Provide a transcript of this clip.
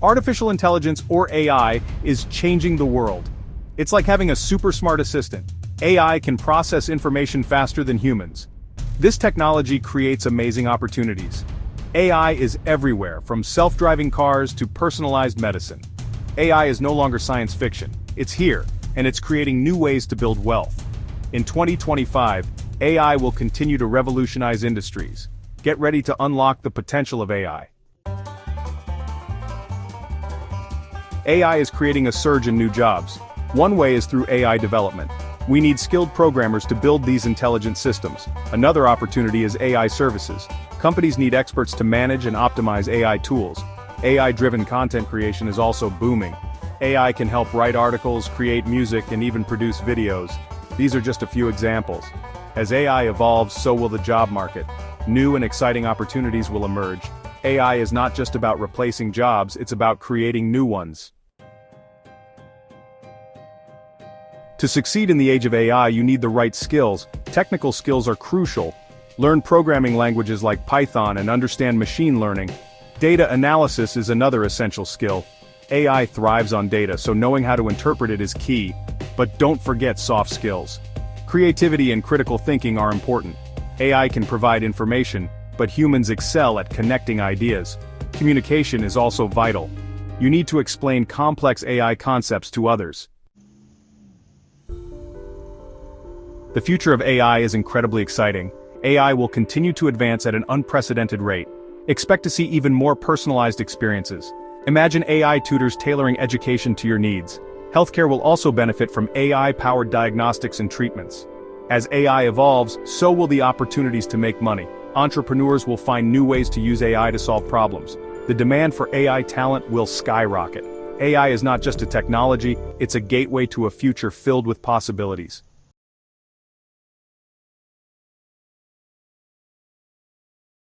Artificial intelligence, or AI, is changing the world. It's like having a super smart assistant. AI can process information faster than humans. This technology creates amazing opportunities. AI is everywhere, from self-driving cars to personalized medicine. AI is no longer science fiction. It's here, and it's creating new ways to build wealth. In 2025, AI will continue to revolutionize industries. Get ready to unlock the potential of AI. AI is creating a surge in new jobs. One way is through AI development. We need skilled programmers to build these intelligent systems. Another opportunity is AI services. Companies need experts to manage and optimize AI tools. AI-driven content creation is also booming. AI can help write articles, create music, and even produce videos. These are just a few examples. As AI evolves, so will the job market. New and exciting opportunities will emerge. AI is not just about replacing jobs, it's about creating new ones. To succeed in the age of AI, you need the right skills. Technical skills are crucial. Learn programming languages like Python and understand machine learning. Data analysis is another essential skill. AI thrives on data, so knowing how to interpret it is key. But don't forget soft skills. Creativity and critical thinking are important. AI can provide information, but humans excel at connecting ideas. Communication is also vital. You need to explain complex AI concepts to others. The future of AI is incredibly exciting. AI will continue to advance at an unprecedented rate. Expect to see even more personalized experiences. Imagine AI tutors tailoring education to your needs. Healthcare will also benefit from AI-powered diagnostics and treatments. As AI evolves, so will the opportunities to make money. Entrepreneurs will find new ways to use AI to solve problems. The demand for AI talent will skyrocket. AI is not just a technology, it's a gateway to a future filled with possibilities.